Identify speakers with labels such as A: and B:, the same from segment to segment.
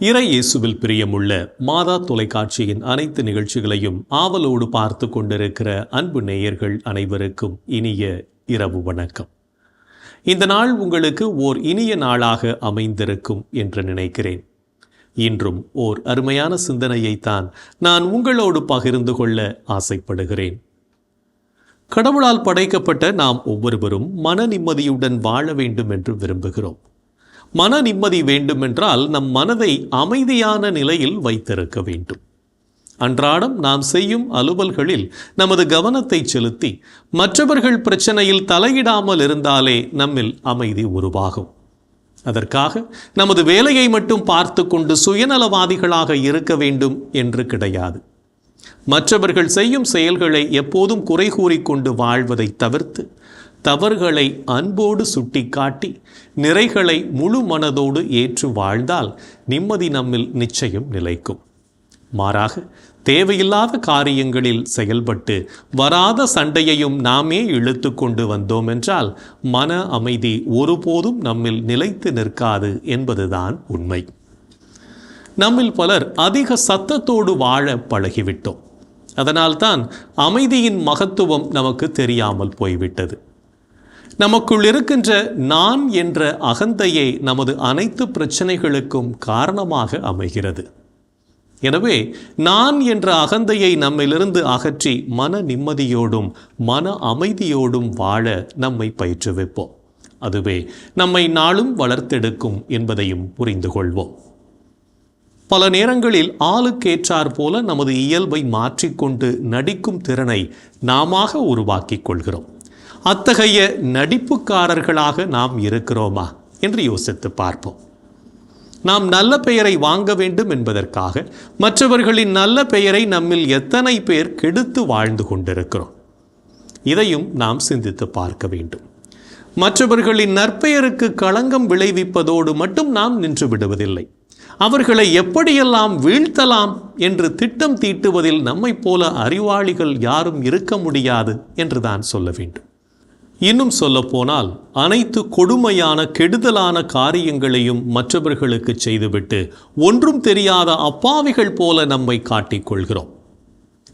A: இறை இயேசுவில் பிரியமுள்ள மாதா தொலைக்காட்சியின் அனைத்து நிகழ்ச்சிகளையும் ஆவலோடு பார்த்து கொண்டிருக்கிற அன்பு நேயர்கள் அனைவருக்கும் இனிய இரவு வணக்கம். இந்த நாள் உங்களுக்கு ஓர் இனிய நாளாக அமைந்திருக்கும் என்று நினைக்கிறேன். இன்றும் ஓர் அருமையான சிந்தனையைத்தான் நான் உங்களோடு பகிர்ந்து கொள்ள ஆசைப்படுகிறேன். கடவுளால் படைக்கப்பட்ட நாம் ஒவ்வொருவரும் மன நிம்மதியுடன் வாழ வேண்டும் என்று விரும்புகிறோம். மன நிம்மதி வேண்டுமென்றால் நம் மனதை அமைதியான நிலையில் வைத்திருக்க வேண்டும். அன்றாடம் நாம் செய்யும் அலுவல்களில் நமது கவனத்தை செலுத்தி மற்றவர்கள் பிரச்சனையில் தலையிடாமல் இருந்தாலே நம்மில் அமைதி உருவாகும். அதற்காக நமது வேலையை மட்டும் பார்த்து கொண்டு சுயநலவாதிகளாக இருக்க வேண்டும் என்று கிடையாது. மற்றவர்கள் செய்யும் செயல்களை எப்போதும் குறை கூறிக்கொண்டு வாழ்வதை தவிர்த்து தவறுகளை அன்போடு சுட்டிக்காட்டி நிறைகளை முழு மனதோடு ஏற்று வாழ்ந்தால் நிம்மதி நம்மில் நிச்சயம் நிலைக்கும். மாறாக தேவையில்லாத காரியங்களில் செயல்பட்டு வராத சண்டையையும் நாமே இழுத்து கொண்டு வந்தோம் என்றால் மன அமைதி ஒருபோதும் நம்மில் நிலைத்து நிற்காது என்பதுதான் உண்மை. நம்மில் பலர் அதிக சத்தத்தோடு வாழ பழகிவிட்டோம். அதனால்தான் அமைதியின் மகத்துவம் நமக்கு தெரியாமல் போய்விட்டது. நமக்குள் இருக்கின்ற நான் என்ற அகந்தையே நமது அனைத்து பிரச்சனைகளுக்கும் காரணமாக அமைகிறது. எனவே நான் என்ற அகந்தையை நம்மிலிருந்து அகற்றி மன நிம்மதியோடும் மன அமைதியோடும் வாழ நம்மை பயிற்றுவிப்போம். அதுவே நம்மை நாளும் வளர்த்தெடுக்கும் என்பதையும் புரிந்து கொள்வோம். பல நேரங்களில் ஆளுக்கேற்றார் போல நமது இயல்பை மாற்றிக்கொண்டு நடிக்கும் திறனை நாமாக உருவாக்கிக் கொள்கிறோம். அத்தகைய நடிப்புக்காரர்களாக நாம் இருக்கிறோமா என்று யோசித்து பார்ப்போம். நாம் நல்ல பெயரை வாங்க வேண்டும் என்பதற்காக மற்றவர்களின் நல்ல பெயரை நம்மில் எத்தனை பேர் கெடுத்து வாழ்ந்து கொண்டிருக்கிறோம்? இதையும் நாம் சிந்தித்து பார்க்க வேண்டும். மற்றவர்களின் நற்பெயருக்கு களங்கம் விளைவிப்பதோடு மட்டும் நாம் நின்று விடுவதில்லை. அவர்களை எப்படியெல்லாம் வீழ்த்தலாம் என்று திட்டம் தீட்டுவதில் நம்மை போல அறிவாளிகள் யாரும் இருக்க முடியாது என்று தான் சொல்ல வேண்டும். இன்னும் சொல்லப்போனால் அனைத்து கொடுமையான கெடுதலான காரியங்களையும் மற்றவர்களுக்கு செய்துவிட்டு ஒன்றும் தெரியாத அப்பாவிகள் போல நம்மை காட்டிக்கொள்கிறோம்.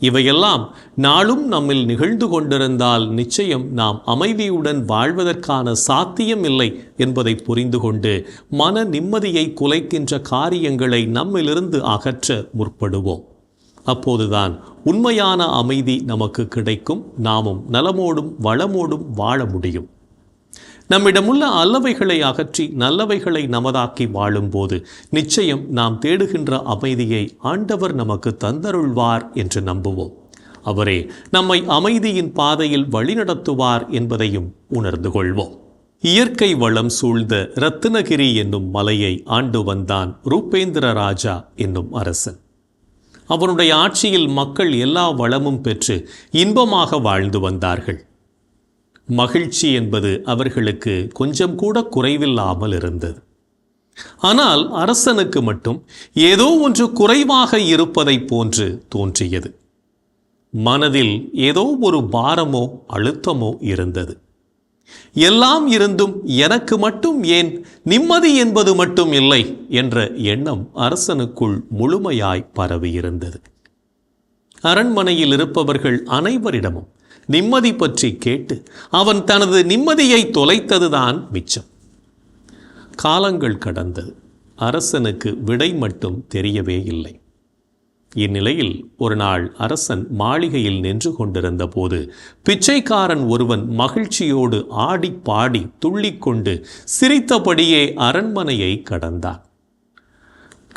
A: இவையெல்லாம் நாளும் நம்மில் நிகழ்ந்து கொண்டிருந்தால் நிச்சயம் நாம் அமைதியுடன் வாழ்வதற்கான சாத்தியம் இல்லை என்பதை புரிந்து கொண்டு மன நிம்மதியை குலைக்கின்ற காரியங்களை நம்மிலிருந்து அகற்ற முற்படுவோம். அப்போதுதான் உண்மையான அமைதி நமக்கு கிடைக்கும். நாமும் நலமோடும் வளமோடும் வாழ முடியும். நம்மிடமுள்ள அல்லவைகளை அகற்றி நல்லவைகளை நமதாக்கி வாழும்போது நிச்சயம் நாம் தேடுகின்ற அமைதியை ஆண்டவர் நமக்கு தந்தருள்வார் என்று நம்புவோம். அவரே நம்மை அமைதியின் பாதையில் வழிநடத்துவார் என்பதையும் உணர்ந்து கொள்வோம். இயற்கை வளம் சூழ்ந்த ரத்தினகிரி என்னும் மலையை ஆண்டு வந்தான் ரூபேந்திர ராஜா என்னும் அரசன். அவனுடைய ஆட்சியில் மக்கள் எல்லா வளமும் பெற்று இன்பமாக வாழ்ந்து வந்தார்கள். மகிழ்ச்சி என்பது அவர்களுக்கு கொஞ்சம் கூட குறைவில்லாமல் இருந்தது. ஆனால் அரசனுக்கு மட்டும் ஏதோ ஒன்று குறைவாக இருப்பதை போன்று தோன்றியது. மனதில் ஏதோ ஒரு பாரமோ அழுத்தமோ இருந்தது. எல்லாம் இருந்தும் எனக்கு மட்டும் ஏன் நிம்மதி என்பது மட்டும் இல்லை என்ற எண்ணம் அரசனுக்குள் முழுமையாய் பரவியிருந்தது. அரண்மனையில் இருப்பவர்கள் அனைவரிடமும் நிம்மதி பற்றி கேட்டு அவன் தனது நிம்மதியை தொலைத்ததுதான் மிச்சம். காலங்கள் கடந்தது. அரசனுக்கு விடை மட்டும் தெரியவே இல்லை. இந்நிலையில் ஒரு நாள் அரசன் மாளிகையில் நின்று கொண்டிருந்த போது பிச்சைக்காரன் ஒருவன் மகிழ்ச்சியோடு ஆடி பாடி துள்ளிக்கொண்டு சிரித்தபடியே அரண்மனையை கடந்தான்.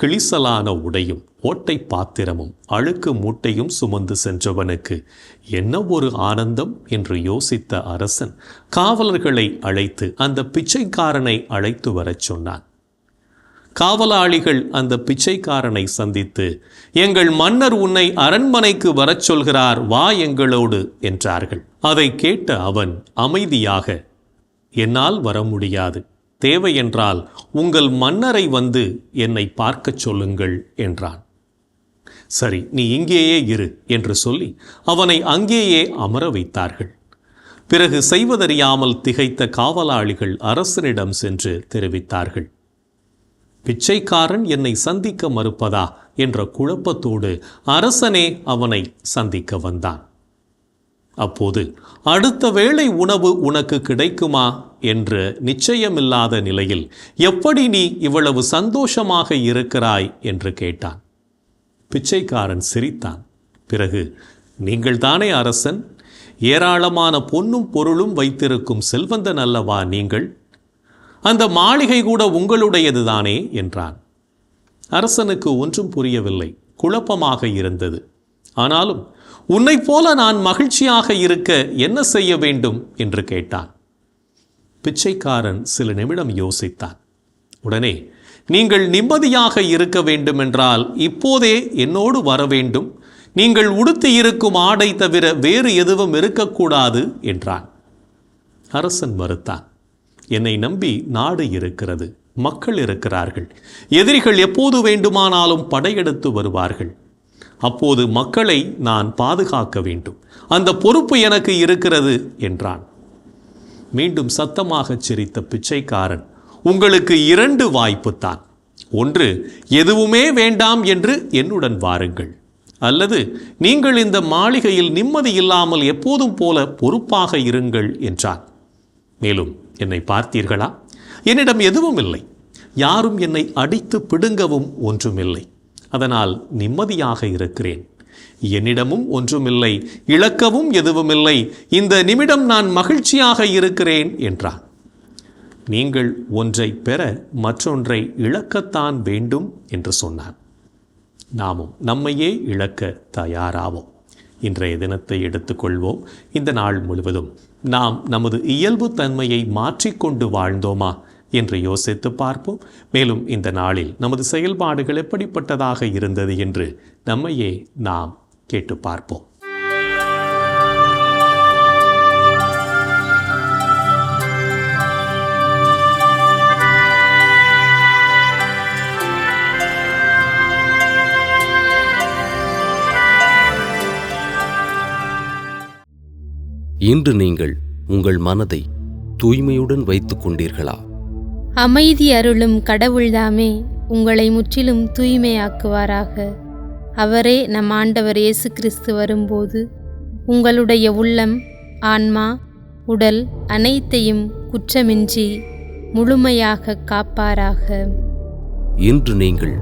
A: கிளிசலான உடையும் ஓட்டை பாத்திரமும் அழுக்கு மூட்டையும் சுமந்து சென்றவனுக்கு என்ன ஒரு ஆனந்தம் என்று யோசித்த அரசன் காவலர்களை அழைத்து அந்த பிச்சைக்காரனை அழைத்து வரச் சொன்னான். காவலாளிகள் அந்த பிச்சைக்காரனை சந்தித்து, எங்கள் மன்னர் உன்னை அரண்மனைக்கு வரச் சொல்கிறார், வா எங்களோடு என்றார்கள். அதை கேட்ட அவன் அமைதியாக, என்னால் வர முடியாது, தேவையென்றால் உங்கள் மன்னரை வந்து என்னை பார்க்கச் சொல்லுங்கள் என்றான். சரி, நீ இங்கேயே இரு என்று சொல்லி அவனை அங்கேயே அமர வைத்தார்கள். பிறகு செய்வதறியாமல் திகைத்த காவலாளிகள் அரசனிடம் சென்று தெரிவித்தார்கள். பிச்சைக்காரன் என்னை சந்திக்க மறுப்பதா என்ற குழப்பத்தோடு அரசனே அவனை சந்திக்க வந்தான். அப்போது அடுத்த வேளை உணவு உனக்கு கிடைக்குமா என்று நிச்சயமில்லாத நிலையில் எப்படி நீ இவ்வளவு சந்தோஷமாக இருக்கிறாய் என்று கேட்டான். பிச்சைக்காரன் சிரித்தான். பிறகு, நீங்கள் தானே அரசன், ஏராளமான பொன்னும் பொருளும் வைத்திருக்கும் செல்வந்தன் அல்லவா நீங்கள்? அந்த மாளிகை கூட உங்களுடையது தானே என்றான். அரசனுக்கு ஒன்றும் புரியவில்லை, குழப்பமாக இருந்தது. ஆனாலும், உன்னைப் போல நான் மகிழ்ச்சியாக இருக்க என்ன செய்ய வேண்டும் என்று கேட்டான். பிச்சைக்காரன் சில நிமிடம் யோசித்தான். உடனே, நீங்கள் நிம்மதியாக இருக்க வேண்டுமென்றால் இப்போதே என்னோடு வர வேண்டும். நீங்கள் உடுத்தி இருக்கும் ஆடை தவிர வேறு எதுவும் இருக்கக்கூடாது என்றான். அரசன் மறுத்தான். என்னை நம்பி நாடு இருக்கிறது, மக்கள் இருக்கிறார்கள். எதிரிகள் எப்போது வேண்டுமானாலும் படையெடுத்து வருவார்கள். அப்போது மக்களை நான் பாதுகாக்க வேண்டும். அந்த பொறுப்பு எனக்கு இருக்கிறது என்றான். மீண்டும் சத்தமாக சிரித்த பிச்சைக்காரன், உங்களுக்கு 2 வாய்ப்புத்தான். ஒன்று, எதுவுமே வேண்டாம் என்று என்னுடன் வாருங்கள். அல்லது நீங்கள் இந்த மாளிகையில் நிம்மதி இல்லாமல் எப்போதும் போல பொறுப்பாக இருங்கள் என்றான். மேலும், என்னை பார்த்தீர்களா? என்னிடம் எதுவும் இல்லை. யாரும் என்னை அடித்து பிடுங்கவும் ஒன்றுமில்லை. அதனால் நிம்மதியாக இருக்கிறேன். என்னிடமும் ஒன்றுமில்லை, இழக்கவும் எதுவுமில்லை. இந்த நிமிடம் நான் மகிழ்ச்சியாக இருக்கிறேன் என்றான். நீங்கள் ஒன்றை பெற மற்றொன்றை இழக்கத்தான் வேண்டும் என்று சொன்னான். நாமும் நம்மையே இழக்க தயாராவோம். இன்றைய தினத்தை எடுத்துக்கொள்வோம். இந்த நாள் முழுவதும் நாம் நமது இயல்பு தன்மையை மாற்றிக்கொண்டு வாழ்ந்தோமா என்று யோசித்து பார்ப்போம். மேலும் இந்த நாளில் நமது செயல்பாடுகள் எப்படிப்பட்டதாக இருந்தது என்று நம்மையே நாம் கேட்டு பார்ப்போம்.
B: இன்று நீங்கள் உங்கள் மனதை தூய்மையுடன் வைத்துக் கொண்டீர்களா?
C: அமைதி அருளும் கடவுள்தாமே உங்களை முற்றிலும் தூய்மையாக்குவாராக. அவரே நம் ஆண்டவர் இயேசு கிறிஸ்து வரும்போது உங்களுடைய உள்ளம், ஆன்மா, உடல் அனைத்தையும் குற்றமின்றி முழுமையாக காப்பாராக.
B: இன்று நீங்கள்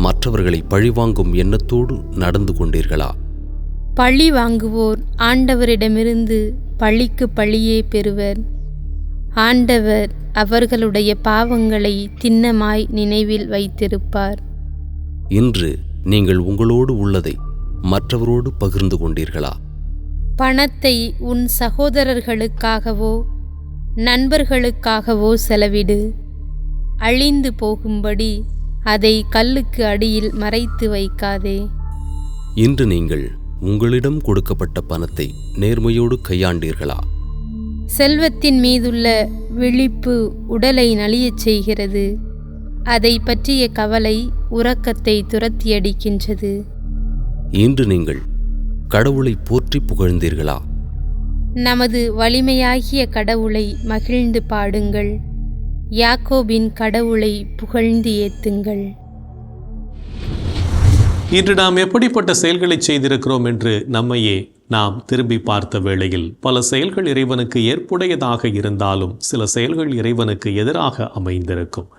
B: மற்றவர்களை பழிவாங்கும் எண்ணத்தோடு நடந்து கொண்டீர்களா?
C: பழி வாங்குவோர் ஆண்டவரிடமிருந்து பழிக்கு பழியே பெறுவர். ஆண்டவர் அவர்களுடைய பாவங்களை திண்ணமாய் நினைவில் வைத்திருப்பார்.
B: இன்று நீங்கள் உங்களோடு உள்ளதை மற்றவரோடு பகிர்ந்து கொண்டீர்களா?
C: பணத்தை உன் சகோதரர்களுக்காகவோ நண்பர்களுக்காகவோ செலவிடு. அழிந்து போகும்படி அதை கல்லுக்கு அடியில் மறைத்து வைக்காதே.
B: இன்று நீங்கள் உங்களிடம் கொடுக்கப்பட்ட பணத்தை நேர்மையோடு கையாண்டீர்களா?
C: செல்வத்தின் மீதுள்ள விழிப்பு உடலை நலியச் செய்கிறது. அதை பற்றிய கவலை உறக்கத்தை துரத்தியடிக்கின்றது.
B: இன்று நீங்கள் கடவுளை போற்றி புகழ்ந்தீர்களா?
C: நமது வலிமையாகிய கடவுளை மகிழ்ந்து பாடுங்கள். யாக்கோபின் கடவுளை புகழ்ந்து ஏத்துங்கள்.
A: இன்று நாம் எப்படிப்பட்ட செயல்களை செய்திருக்கிறோம் என்று நம்மையே நாம் திரும்பி பார்த்த வேளையில் பல செயல்கள் இறைவனுக்கு ஏற்புடையதாக இருந்தாலும் சில செயல்கள் இறைவனுக்கு எதிராக அமைந்திருக்கும்.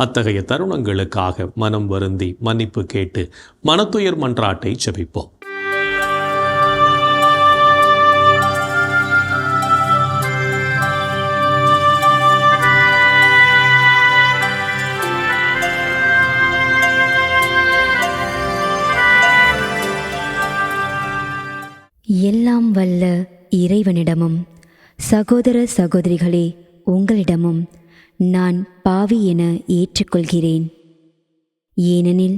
A: அத்தகைய தருணங்களுக்காக மனம் வருந்தி மன்னிப்பு கேட்டு மனத்துயர் மன்றாட்டை ஜெபிப்போம்.
D: எல்லாம் வல்ல இறைவனிடமும் சகோதர சகோதரிகளே உங்களிடமும் நான் பாவி என ஏற்றுக்கொள்கிறேன். ஏனெனில்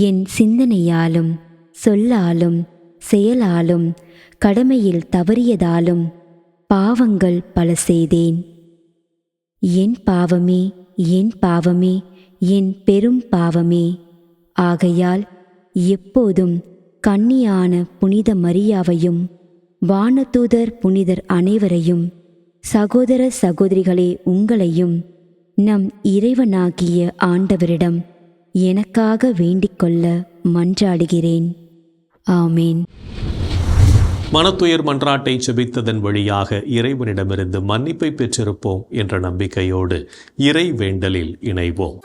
D: என் சிந்தனையாலும் சொல்லாலும் செயலாலும் கடமையில் தவறியதாலும் பாவங்கள் பல செய்தேன். என் பாவமே, என் பாவமே, என் பெரும் பாவமே. ஆகையால் எப்போதும் கன்னியான புனித மரியாவையும் வானதூதர் புனிதர் அனைவரையும் சகோதர சகோதரிகளே உங்களையும் நம் இறைவனாகிய ஆண்டவரிடம் எனக்காக வேண்டிக்கொள்ள மன்றாடுகிறேன். ஆமேன்.
A: மனத்துயர் மன்றாட்டை செபித்ததன் வழியாக இறைவனிடமிருந்து மன்னிப்பை பெற்றிருப்போம் என்ற நம்பிக்கையோடு இறை வேண்டலில் இணைவோம்.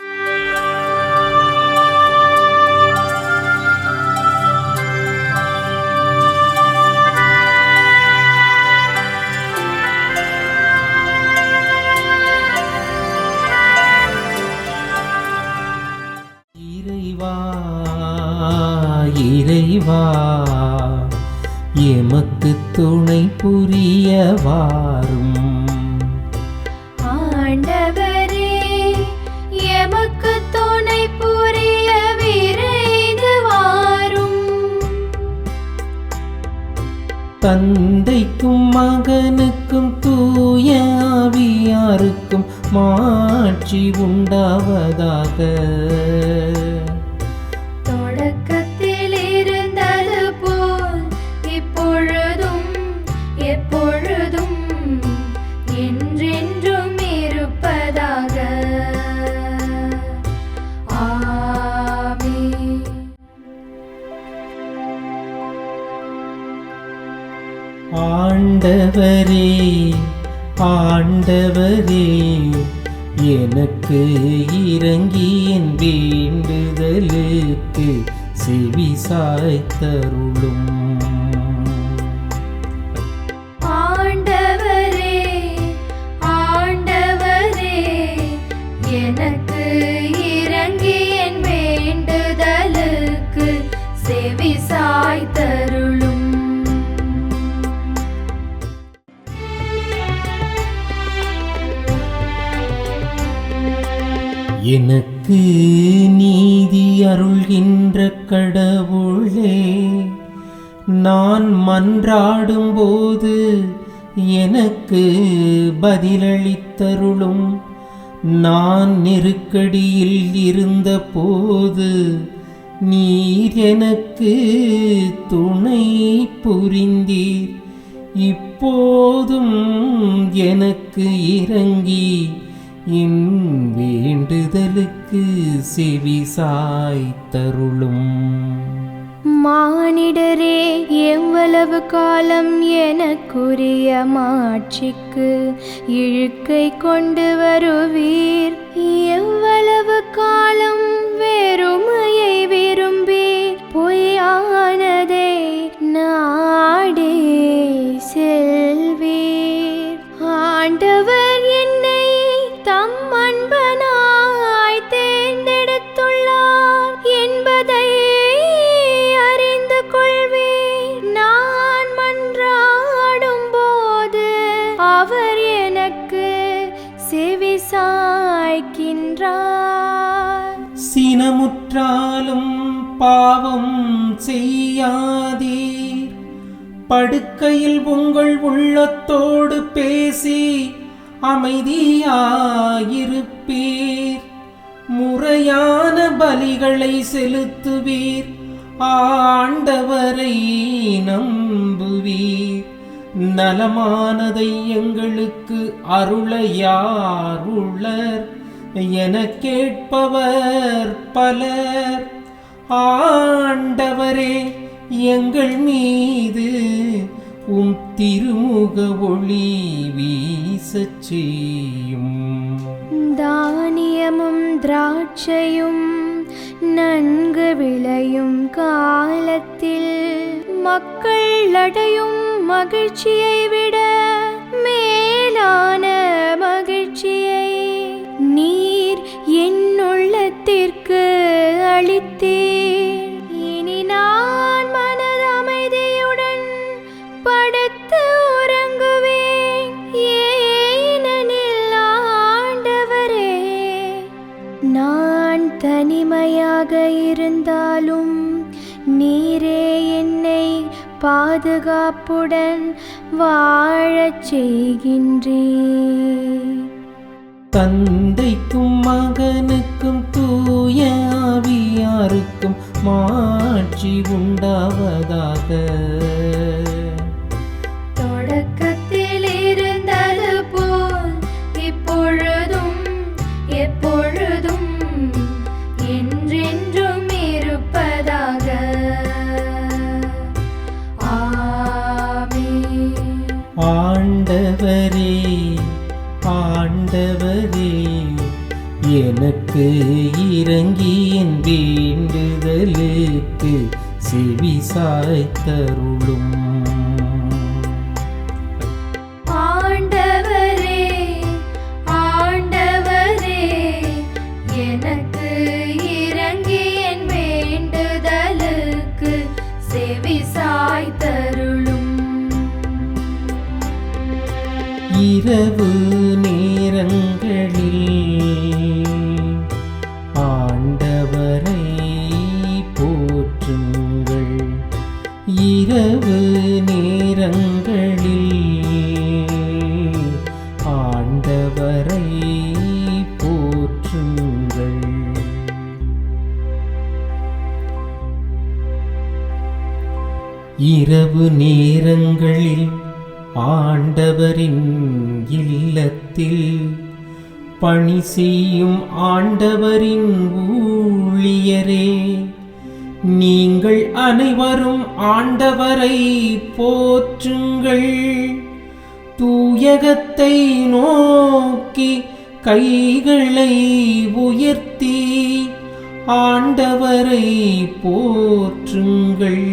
E: இறைவா, எமக்கு துணை புரிய வாரும்.
F: ஆண்டவரே, எமக்கு துணை புரிய விரைந்து வாரும்.
E: தந்தைக்கும் மகனுக்கும் தூய ஆவியாருக்கும் மாட்சி உண்டாவதாக. ஆண்டவரே, ஆண்டவரே, எனக்கு இரங்கி என் வேண்டுதலுக்கு செவி சாய்த்தருளும்.
F: ஆண்டவரே, ஆண்டவரே, எனக்கு இரங்கி என் வேண்டுதலுக்கு செவி சாய்த்தருளும்.
E: எனக்கு நீதி அருள்கின்ற கடவுளே, நான் மன்றாடும்போது எனக்கு பதிலளித்தருளும். நான் நெருக்கடியில் இருந்த போது நீர் எனக்கு துணை புரிந்தீர். இப்போதும் எனக்கு இரங்கி என் வேண்டுதலுக்கு செவி சாய்த்தருளும்.
F: மானிடரே, எவ்வளவு காலம் எனக்குரிய மாட்சிக்கு இழுக்கை கொண்டு வருவீர்? எவ்வளவு காலம் வெறுமையை விரும்பி பொய்யானதை நாடே செல்வீர்? ஆண்டவர் என்னை தம் அன்பனாய் தேர்ந்தெடுத்துள்ளார் என்பதை அறிந்து கொள்வேன். நான் மன்றாடும் போது அவர் எனக்கு செவி சாய்க்கின்றார்.
E: சினமுற்றாலும் பாவம் செய்யாதீர். படுக்கையில் உங்கள் உள்ளத்தோடு பேசி அமைதியாயிருப்பீர். முறையான பலிகளை செலுத்துவீர். ஆண்டவரை நம்புவீர். நலமானதை எங்களுக்கு அருள யார் உள்ளர் என கேட்பவர் பலர். ஆண்டவரே, எங்கள் மீது உம் திருமுக ஒளி வீசச் செய்யும்.
F: தானியமும் திராட்சையும் நன்கு விளையும் காலத்தில் மக்கள் அடையும் மகிழ்ச்சியை விட மேலான மகிழ்ச்சியை நீர் என் உள்ளத்திற்கு அளித்தீர். இனி நான் மனது அமைதியுடன் படுத்து உறங்குவேன். ஏனெனில் ஆண்டவரே, நான் தனிமையாக இருந்தாலும் நீரே என்னை பாதுகாப்புடன் வாழச் செய்கின்றீர்.
E: தந்தைக்கும் மகனுக்கும் தூய ஆவியாருக்கும் மாட்சி உண்டாவதாக.
F: தொடக்கத்தில் இருந்தது போல் இப்பொழுதும்
E: எனக்கு இறங்கி என் வேண்டுதலுக்கு செவி சாய்த்தருளும்.
F: ஆண்டவரே ஆண்டவரே எனக்கு இறங்கி என் வேண்டுதலுக்கு செவி சாய்த்தருளும்.
E: இரவு நேரங்களில் ஆண்டவரை போற்றுங்கள். இரவு நேரங்களில் ஆண்டவரை போற்றுங்கள். இரவு நேரங்களில் ஆண்டவரின் இல்லத்தில் பணி செய்யும் ஆண்டவரின் ஊழியரே, நீங்கள் அனைவரும் ஆண்டவரை போற்றுங்கள். தூயகத்தை நோக்கி கைகளை உயர்த்தி ஆண்டவரை போற்றுங்கள்.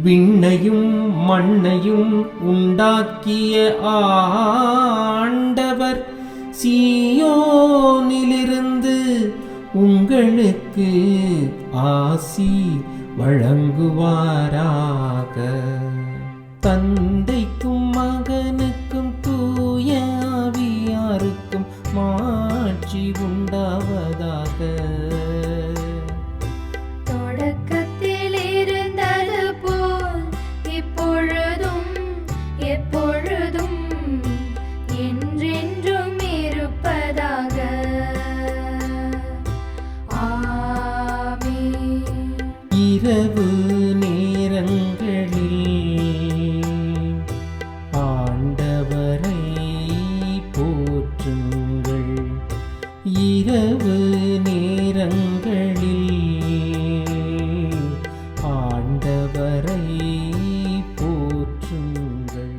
E: விண்ணையும் மண்ணையும் உண்டாக்கிய ஆண்டவர் சீயோனிலிருந்து உங்களுக்கு ஆசி வழங்குவாராக. தந்தைக்கும் மகனுக்கும் தூய ஆவியாருக்கும் மாட்சி உண்டாவதாக.
F: தொடக்கத்தில் இருந்தது போல் இப்பொழுதும் எப்பொழுதும் என்றென்றும் இருப்பதாக. ஆமென்.
E: இரவு நேரங்களில் ஆண்டவரை போற்றுங்கள். இரவு நேரங்களில் ஆண்டவரை போற்றுங்கள்.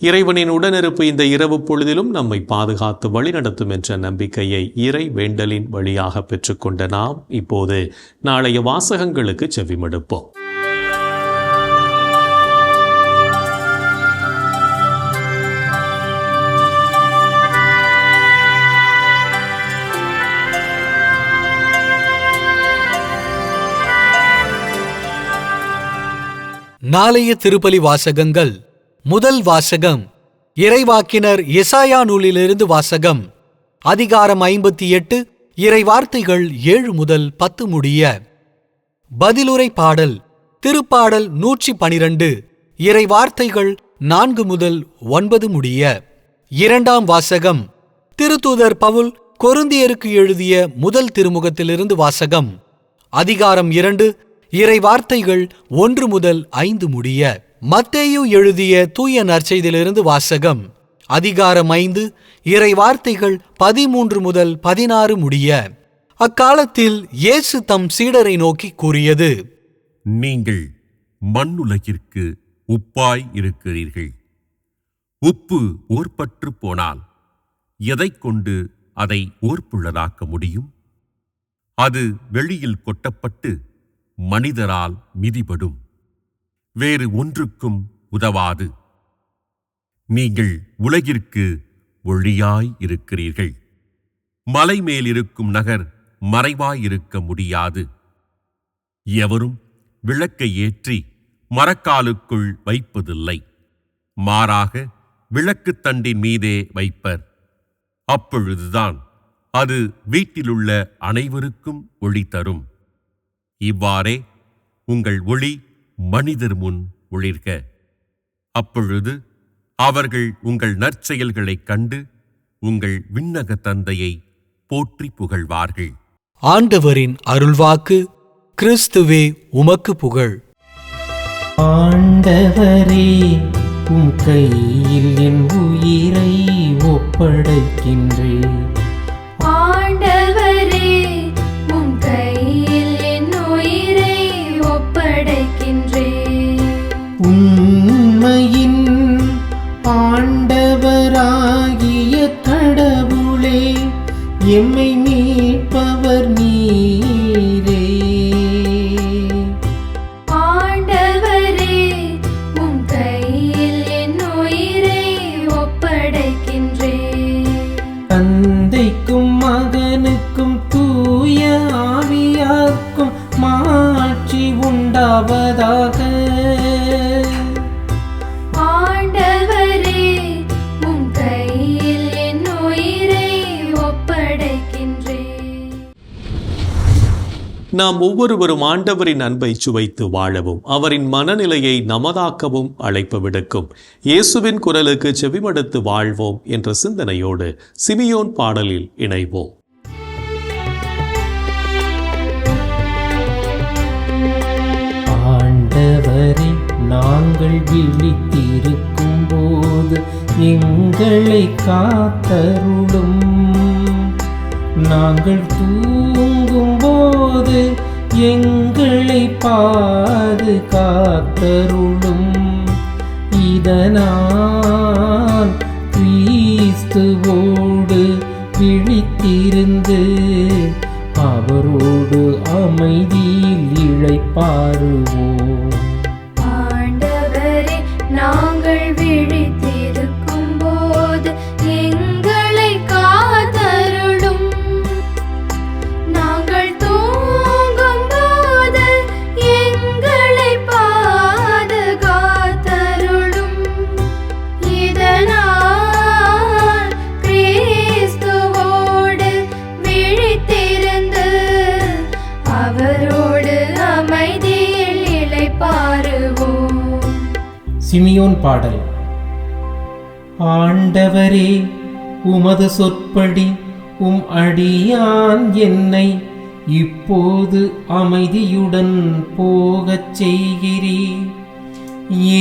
A: இறைவனின் உடனிருப்பு இந்த இரவு பொழுதிலும் நம்மை பாதுகாத்து வழிநடத்தும் என்ற நம்பிக்கையை இறை வேண்டலின் வழியாக பெற்றுக்கொண்ட நாம் இப்போது நாளைய வாசகங்களுக்கு செவிமடுப்போம்.
G: நாளைய திருப்பலி வாசகங்கள். முதல் வாசகம் இறைவாக்கினர் எசாயா நூலிலிருந்து வாசகம். அதிகாரம் 58, இறைவார்த்தைகள் 7 முதல் 10 முடிய. பதிலுரை பாடல். திருப்பாடல் 112, இறைவார்த்தைகள் 4 முதல் 9 முடிய. இரண்டாம் வாசகம் திருத்தூதர் பவுல் கொரிந்தியருக்கு எழுதிய முதல் திருமுகத்திலிருந்து வாசகம். அதிகாரம் 2, இறைவார்த்தைகள் 1 முதல் 5 முடிய. மத்தேயு எழுதிய தூய நற்செய்தியிலிருந்து வாசகம். அதிகாரம் 5, இறைவார்த்தைகள் 13 முதல் 16 முடிய. அக்காலத்தில் இயேசு தம் சீடரை நோக்கி கூறியது:
H: நீங்கள் மண்ணுலகிற்கு உப்பாய் இருக்கிறீர்கள். உப்பு ஓர்பற்று போனால் எதைக் கொண்டு அதை ஓர்ப்புள்ளதாக்க முடியும்? அது வெளியில் கொட்டப்பட்டு மனிதரால் மிதிபடும், வேறு ஒன்றுக்கும் உதவாது. நீங்கள் உலகிற்கு ஒளியாய் இருக்கிறீர்கள். மலை மேலிருக்கும் நகர் மறைவாயிருக்க முடியாது. எவரும் விளக்கை ஏற்றி மரக்காலுக்குள் வைப்பதில்லை, மாறாக விளக்குத் தண்டின் மீதே வைப்பர். அப்பொழுதுதான் அது வீட்டிலுள்ள அனைவருக்கும் ஒளி தரும். இவ்வாறே உங்கள் ஒளி மனிதர் முன் ஒளிர்க. அப்பொழுது அவர்கள் உங்கள் நற்செயல்களைக் கண்டு உங்கள் விண்ணக தந்தையை போற்றி புகழ்வார்கள்.
G: ஆண்டவரின் அருள்வாக்கு. கிறிஸ்துவே உமக்கு புகழ்.
E: ஆண்டவரே, உம் கையில் என் உயிரை ஒப்படைக்கின்றேன்.
F: ஆண்டவரே, உம் கையில் என் உயிரை ஒப்படைக்கின்றேன்.
E: உண்மையின் ஆண்டவராகி எம்மை மீட்பவர் நீரே.
F: ஆண்டவரே, உம் கையில் என் உயிரை ஒப்படைக்கின்றேன்.
E: தந்தைக்கும் மகனுக்கும் தூய ஆவியார்க்கும் மாட்சி உண்டாவதாக.
F: ஆண்டவரே, உம் கையில் என் உயிரை ஒப்படைக்கின்றேன்.
A: நாம் ஒவ்வொருவரும் ஆண்டவரின் அன்பை சுவைத்து வாழவும் அவரின் மனநிலையை நமதாக்கவும் அழைப்பு விடுக்கும் இயேசுவின் குரலுக்கு செவிமடுத்து வாழ்வோம் என்ற சிந்தனையோடு சிமியோன் பாடலில் இணைவோம்.
E: ஆண்டவரே, நாங்கள் விழித்திருக்கும் போது எங்களை காத்தருளும். நாங்கள் தூங்கும் போது எங்களை பாதுகாத்தருளும். இதனால் கிறிஸ்துவோடு விழித்திருந்து அவரோடு அமைதியில் இளைப்பாறுவோம்.
F: ஆண்டவரே, நாங்கள் விழித்திருக்கும் போது எங்களை காத்தருளும். நாங்கள் தூங்கும் போது எங்களை பாதுகாத்தருளும். இதனால் கிறிஸ்துவோடு விழித்திருந்து அவரோடு அமைதியில் இளைப்பாறுவோம்.
E: சிமியோன் பாடல். ஆண்டவரே, உமது சொற்படி உம் அடியான் என்னை இப்போது அமைதியுடன் போகச் செய்கிறீர்.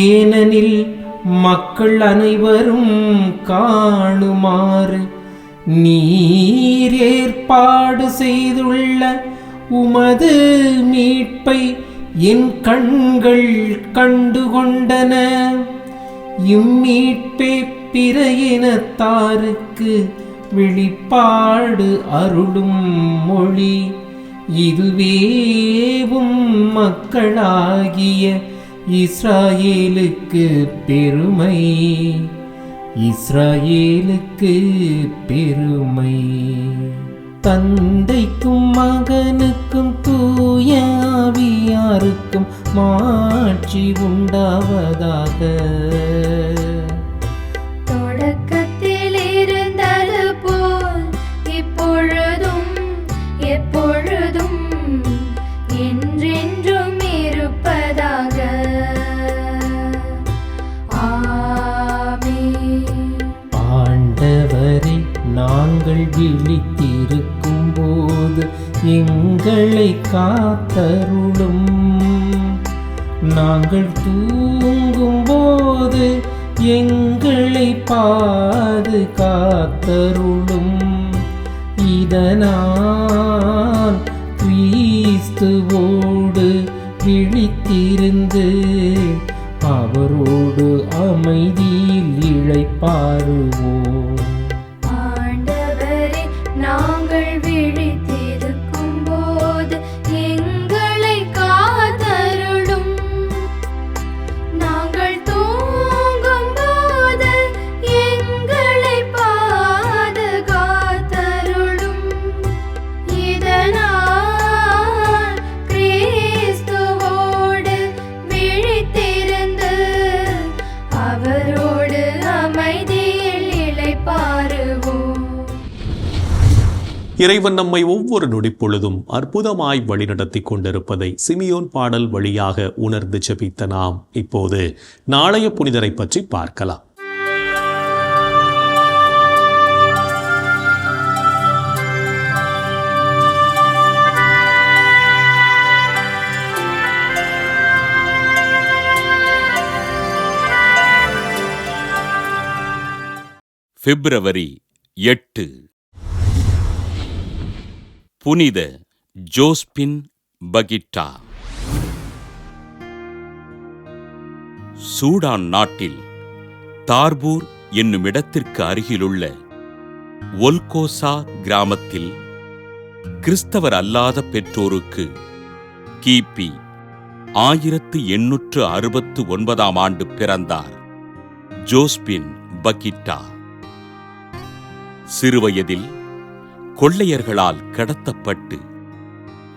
E: ஏனெனில் மக்கள் அனைவரும் காணுமாறு நீர் ஏற்பாடு செய்துள்ள உமது மீட்பை என் கண்கள் கண்டுகொண்டன. இம்மீட்பே பிற இனத்தாருக்கு வெளிப்பாடு அருளும் மொழி. இதுவேவும் மக்களாகிய இஸ்ராயேலுக்கு பெருமை. இஸ்ராயேலுக்கு பெருமை. தந்தைக்கும் மகனுக்கும் தூய ஆவியாருக்கும் மாட்சி உண்டாவதாக.
F: தொடக்கத்தில் இருந்தது போல் இப்பொழுதும் எப்பொழுதும் என்றென்றும் இருப்பதாக. ஆமென்.
E: ஆண்டவரே, நாங்கள் விழித்திருக்கும் போது எங்களை காத்தருளும். நாங்கள் தூங்கும் போது எங்களை பாதுகாத்தருளும். இதனால் கிறிஸ்துவோடு விழித்திருந்து அவரோடு அமைதியில் இளைப்பாறுவோம்.
F: ஆண்டவரே, நாங்கள் விழித்திருக்கும் போது எங்களை காத்தருளும். நாங்கள் தூங்கும் போது எங்களை பாதுகாத்தருளும். இதனால் கிறிஸ்துவோடு விழித்திருந்து அவரோடு அமைதியில் இளைப்பாறுவோம்.
A: இறைவன் நம்மை ஒவ்வொரு நொடிப்பொழுதும் அற்புதமாய் வழிநடத்தி கொண்டிருப்பதை சிமியோன் பாடல் வழியாக உணர்ந்து ஜெபித்த நாம் இப்போது நாளைய புனிதரை பற்றி பார்க்கலாம்.
I: பிப்ரவரி 8 புனித ஜோஸ்பின் பகிட்டா. சூடான் நாட்டில் தார்பூர் என்னும் இடத்திற்கு அருகிலுள்ள ஒல்கோசா கிராமத்தில் கிறிஸ்தவர் அல்லாத பெற்றோருக்கு கிபி 1869 பிறந்தார் ஜோஸ்பின் பகிட்டா. சிறுவயதில் கொள்ளையர்களால் கடத்தப்பட்டு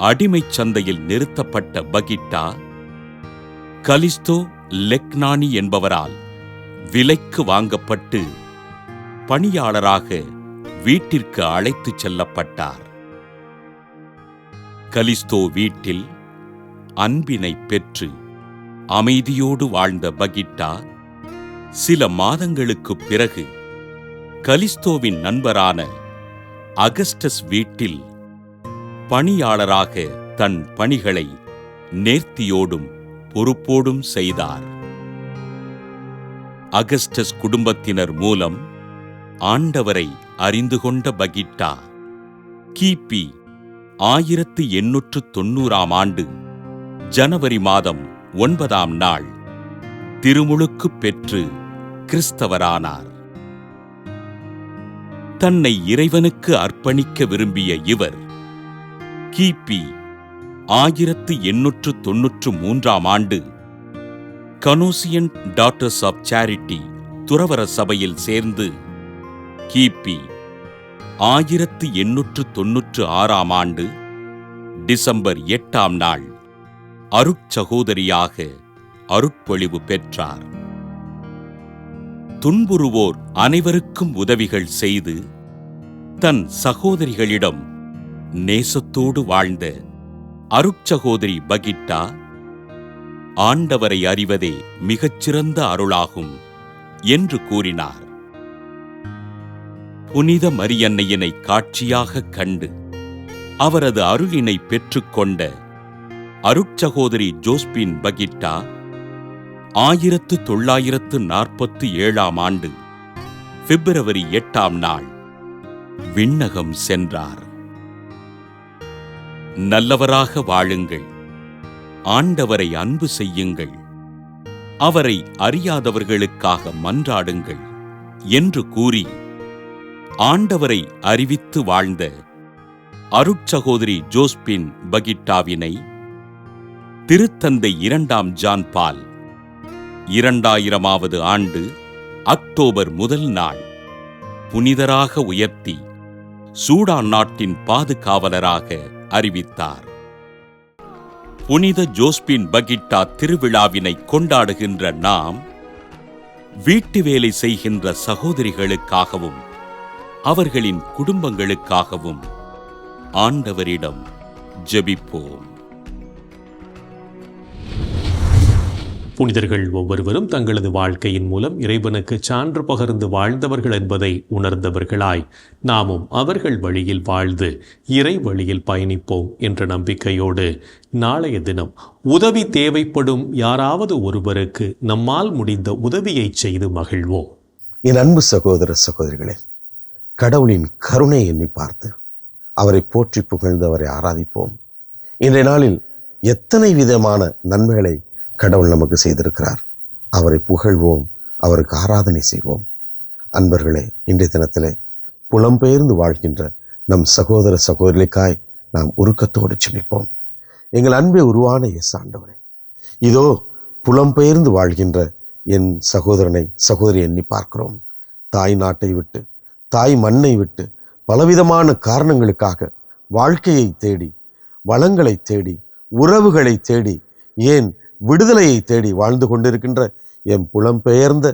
I: அடிமைச் சந்தையில் நிறுத்தப்பட்ட பகிட்டா கலிஸ்தோ லெக்னானி என்பவரால் விலைக்கு வாங்கப்பட்டு பணியாளராக வீட்டிற்கு அழைத்துச் செல்லப்பட்டார். கலிஸ்தோ வீட்டில் அன்பினை பெற்று அமைதியோடு வாழ்ந்த பகிட்டா சில மாதங்களுக்குப் பிறகு கலிஸ்தோவின் நண்பரான அகஸ்டஸ் வீட்டில் பணியாளராக தன் பணிகளை நேர்த்தியோடும் பொறுப்போடும் செய்தார். அகஸ்டஸ் குடும்பத்தினர் மூலம் ஆண்டவரை அறிந்து கொண்ட பகிட்டா கிபி 1890 ஜனவரி மாதம் 9 திருமுழுக்கு பெற்று கிறிஸ்தவரானார். தன்னை இறைவனுக்கு அர்ப்பணிக்க விரும்பிய இவர் கிபி 1893 கனோசியன் டாட்டர்ஸ் ஆஃப் சேரிட்டி துறவற சபையில் சேர்ந்து கிபி 1896 டிசம்பர் 8 அருட்சகோதரியாக அருட்பொழிவு பெற்றார். துன்புறுவோர் அனைவருக்கும் உதவிகள் செய்து தன் சகோதரிகளிடம் நேசத்தோடு வாழ்ந்த அருட்சகோதரி பகிட்டா ஆண்டவரை அறிவதே மிகச்சிறந்த அருளாகும் என்று கூறினார். புனித மரியன்னையினை காட்சியாகக் கண்டு அவரது அருளினை பெற்றுக்கொண்ட அருட்சகோதரி ஜோஸ்பின் பகிட்டா 1947 பிப்ரவரி 8 விண்ணகம் சென்றார். நல்லவராக வாழுங்கள், ஆண்டவரை அன்பு செய்யுங்கள், அவரை அறியாதவர்களுக்காக மன்றாடுங்கள் என்று கூறி ஆண்டவரை அறிவித்து வாழ்ந்த அருட்சகோதரி ஜோஸ்பின் பகிட்டாவினை திருத்தந்தை 2 ஜான் பால் 2000வது ஆண்டு அக்டோபர் 1 புனிதராக உயர்த்தி சூடான் நாட்டின் பாதுகாவலராக அறிவித்தார். புனித ஜோஸ்பின் பகிட்டா திருவிழாவினை கொண்டாடுகின்ற நாம் வீட்டு வேலை செய்கின்ற சகோதரிகளுக்காகவும் அவர்களின் குடும்பங்களுக்காகவும் ஆண்டவரிடம் ஜெபிப்போம்.
A: புனிதர்கள் ஒவ்வொருவரும் தங்களது வாழ்க்கையின் மூலம் இறைவனுக்கு சான்று பகர்ந்து வாழ்ந்தவர்கள் என்பதை உணர்ந்தவர்களாய் நாமும் அவர்கள் வழியில் வாழ்ந்து இறை வழியில் பயணிப்போம் என்ற நம்பிக்கையோடு நாளைய தினம் உதவி தேவைப்படும் யாராவது ஒருவருக்கு நம்மால் முடிந்த உதவியை செய்து மகிழ்வோம்.
J: என் அன்பு சகோதர சகோதரிகளே, கடவுளின் கருணை எண்ணி பார்த்து அவரை போற்றி புகழ்ந்து அவரை ஆராதிப்போம். இன்றைய நாளில் எத்தனை விதமான நன்மைகளை கடவுள் நமக்கு செய்திருக்கிறார். அவரை புகழ்வோம், அவருக்கு ஆராதனை செய்வோம். அன்பர்களே, இன்றைய தினத்திலே புலம்பெயர்ந்து வாழ்கின்ற நம் சகோதர சகோதரிகளுக்காய் நாம் உருக்கத்தோடு ஜெபிப்போம். எங்கள் அன்பே உருவான இயேசு ஆண்டவரே, இதோ புலம்பெயர்ந்து வாழ்கின்ற என் சகோதரனை சகோதரி எண்ணி பார்க்கிறோம். தாய் நாட்டை விட்டு, தாய் மண்ணை விட்டு பலவிதமான காரணங்களுக்காக வாழ்க்கையை தேடி, வளங்களை தேடி, உறவுகளை தேடி, ஏன் விடுதலையை தேடி வாழ்ந்து கொண்டிருக்கின்ற எம் புலம்பெயர்ந்த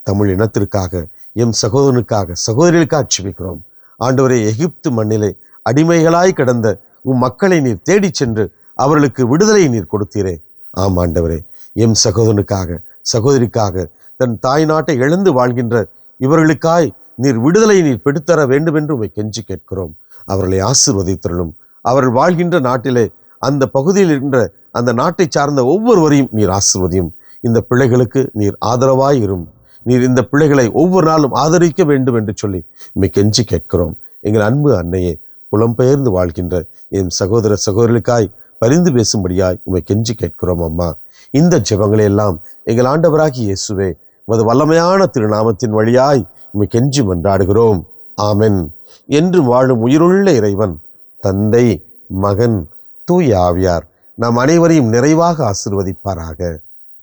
J: தமிழ் இனத்திற்காக, எம் சகோதரனுக்காக, சகோதரிகளுக்காக ஜெபிக்கிறோம். ஆண்டவரே, எகிப்து மண்ணிலே அடிமைகளாய் கிடந்த உம் மக்களை நீர் தேடிச் சென்று அவர்களுக்கு விடுதலையை நீர் கொடுத்தீரே. ஆம் ஆண்டவரே, எம் சகோதரனுக்காக, சகோதரிக்காக, தன் தாய் நாட்டை இழந்து வாழ்கின்ற இவர்களுக்காய் நீர் விடுதலை நீர் பெற்றுத்தர வேண்டும் என்று உம்மை கெஞ்சி கேட்கிறோம். அவர்களை ஆசீர்வதித்தருளும். அவர்கள் வாழ்கின்ற நாட்டிலே, அந்த பகுதியில் இருக்கின்ற அந்த நாட்டை சார்ந்த ஒவ்வொருவரையும் நீர் ஆசீர்வதியும். இந்த பிள்ளைகளுக்கு நீர் ஆதரவாய் இரும். நீர் இந்த பிள்ளைகளை ஒவ்வொரு நாளும் ஆதரிக்க வேண்டும் என்று சொல்லி உம்மை கெஞ்சி கேட்கிறோம். எங்கள் அன்பு அன்னையே, புலம்பெயர்ந்து வாழ்கின்ற என் சகோதர சகோதரிகளுக்காய் பரிந்து பேசும்படியாய் உம்மை கெஞ்சி கேட்கிறோம். அம்மா, இந்த ஜெபங்களை எல்லாம் எங்கள் ஆண்டவராகிய இயேசுவே உமது வல்லமையான திருநாமத்தின் வழியாய் உம்மை கெஞ்சி மன்றாடுகிறோம். ஆமென். என்று வாழும் உயிருள்ள இறைவன் தந்தை, மகன், தூய ஆவியார் நம் அனைவரையும் நிறைவாக ஆசீர்வதிப்பாராக.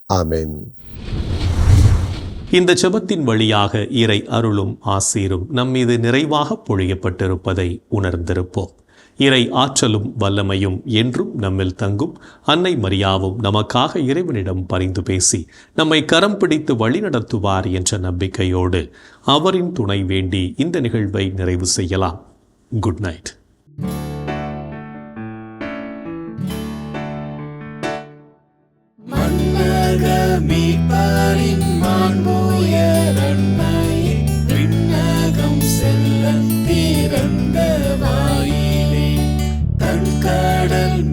J: ஆமென்.
A: இந்த ஜெபத்தின் வழியாக இறை அருளும் ஆசீரும் நம்மீது நிறைவாக பொழியப்பட்டிருப்பதை உணர்ந்திருப்போம். இறை ஆற்றலும் வல்லமையும் என்றும் நம்மில் தங்கும். அன்னை மரியாவும் நமக்காக இறைவனிடம் பரிந்து பேசி நம்மை கரம் பிடித்து வழிநடத்துவார் என்ற நம்பிக்கையோடு அவரின் துணை வேண்டி இந்த நிகழ்வை நிறைவு செய்யலாம். Good night.
K: கடல்